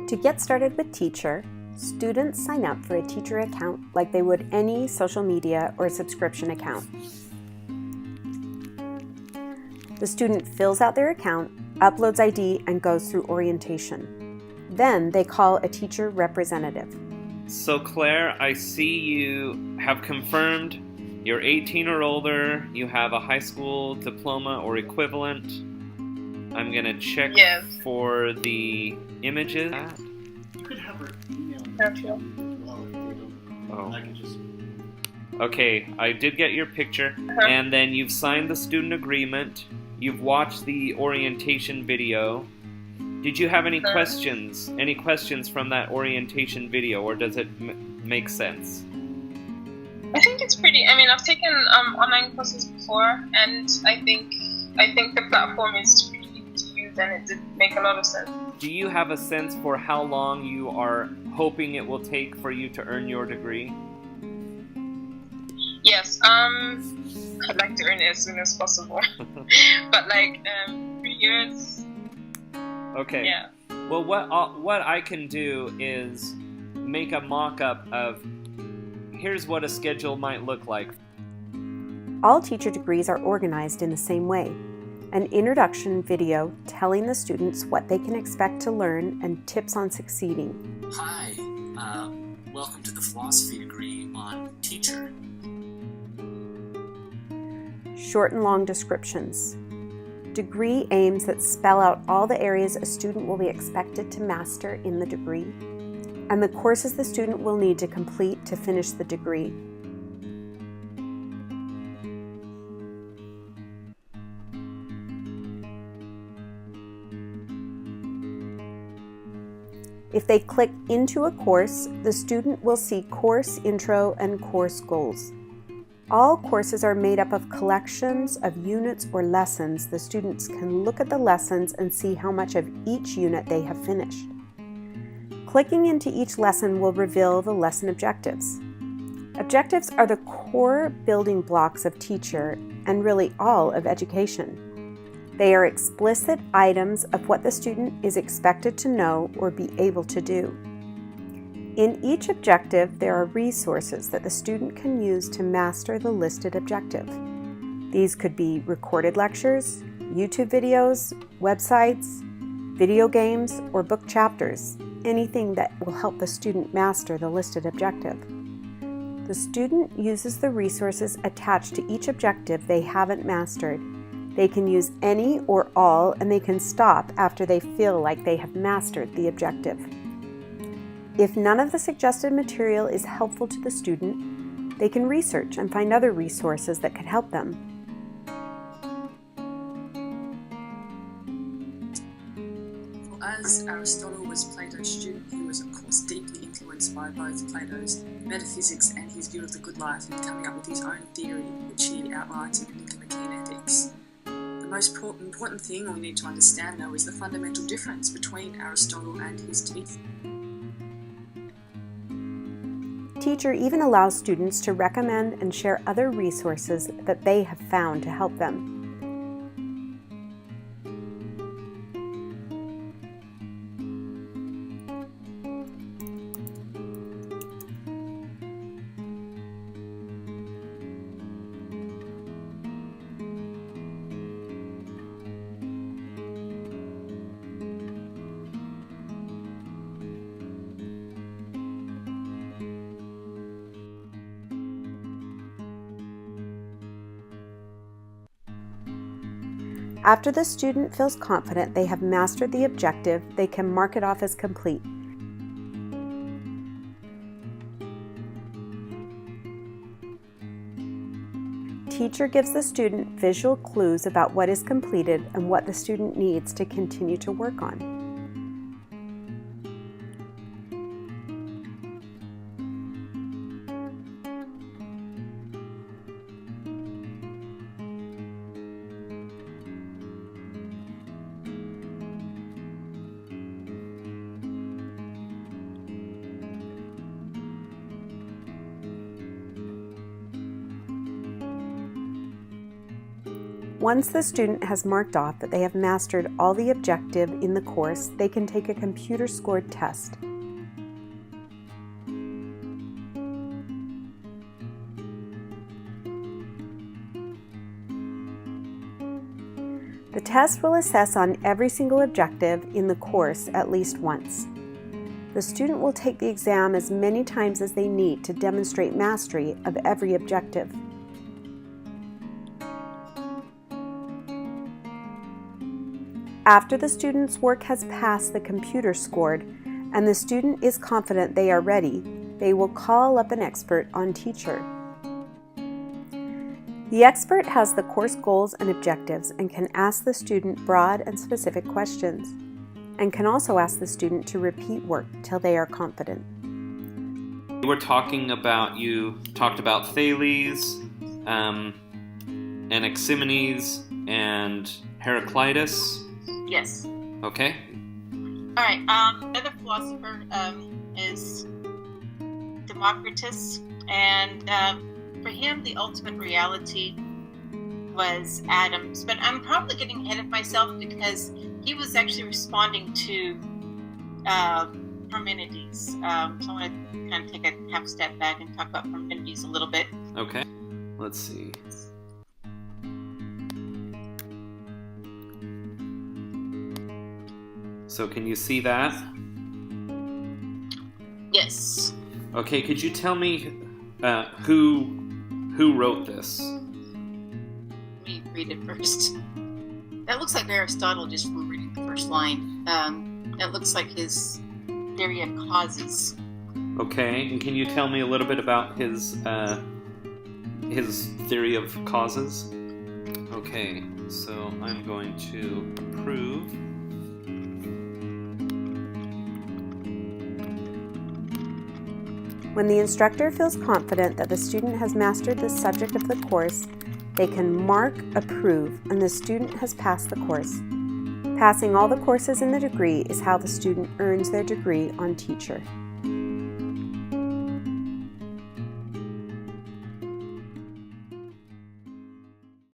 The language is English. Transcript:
To get started with Teachur, students sign up for a Teachur account like they would any social media or subscription account. The student fills out their account, uploads ID, and goes through orientation. Then they call a Teachur representative. So Claire, I see you have confirmed you're 18 or older, you have a high school diploma or equivalent. I'm going to check for the images. You could have her email me Oh. I can just... Okay, I did get your picture. And then you've signed the student agreement. You've watched the orientation video. Did you have any questions? Any questions from that orientation video, or does it make sense? I think it's pretty. I mean, I've taken online courses before, and I think the platform is pretty easy to use, and it did make a lot of sense. Do you have a sense for how long you are hoping it will take for you to earn your degree? Yes. I'd like to earn it as soon as possible, but like 3 years. Okay. Yeah. Well, what I can do is make a mock-up of here's what a schedule might look like. All Teachur degrees are organized in the same way. An introduction video telling the students what they can expect to learn and tips on succeeding. Hi, welcome to the philosophy degree on Teachur. Short and long descriptions. Degree aims that spell out all the areas a student will be expected to master in the degree, and the courses the student will need to complete to finish the degree. If they click into a course, the student will see course intro and course goals. All courses are made up of collections of units or lessons. The students can look at the lessons and see how much of each unit they have finished. Clicking into each lesson will reveal the lesson objectives. Objectives are the core building blocks of Teachur and really all of education. They are explicit items of what the student is expected to know or be able to do. In each objective, there are resources that the student can use to master the listed objective. These could be recorded lectures, YouTube videos, websites, video games, or book chapters, anything that will help the student master the listed objective. The student uses the resources attached to each objective they haven't mastered. They can use any or all, and they can stop after they feel like they have mastered the objective. If none of the suggested material is helpful to the student, they can research and find other resources that could help them. As Aristotle was Plato's student, he was of course deeply influenced by both Plato's metaphysics and his view of the good life in coming up with his own theory, which he outlines in the Nicomachean Ethics. The most important thing we need to understand, though, is the fundamental difference between Aristotle and his teachers. Teachur even allows students to recommend and share other resources that they have found to help them. After the student feels confident they have mastered the objective, they can mark it off as complete. Teachur gives the student visual clues about what is completed and what the student needs to continue to work on. Once the student has marked off that they have mastered all the objective in the course, they can take a computer-scored test. The test will assess on every single objective in the course at least once. The student will take the exam as many times as they need to demonstrate mastery of every objective. After the student's work has passed the computer scored and the student is confident they are ready, they will call up an expert on Teachur. The expert has the course goals and objectives and can ask the student broad and specific questions, and can also ask the student to repeat work till they are confident. You talked about Thales, Anaximenes, and Heraclitus. Yes. Okay. All right. Another philosopher is Democritus, and for him, the ultimate reality was atoms. But I'm probably getting ahead of myself because he was actually responding to Parmenides. So I want to kind of take a half step back and talk about Parmenides a little bit. Okay. Let's see. So can you see that? Yes. Okay, could you tell me who wrote this? Let me read it first. That looks like Aristotle just from reading the first line. That looks like his theory of causes. Okay, and can you tell me a little bit about his theory of causes? Okay, so I'm going to approve. When the instructor feels confident that the student has mastered the subject of the course, they can mark approve and the student has passed the course. Passing all the courses in the degree is how the student earns their degree on Teachur.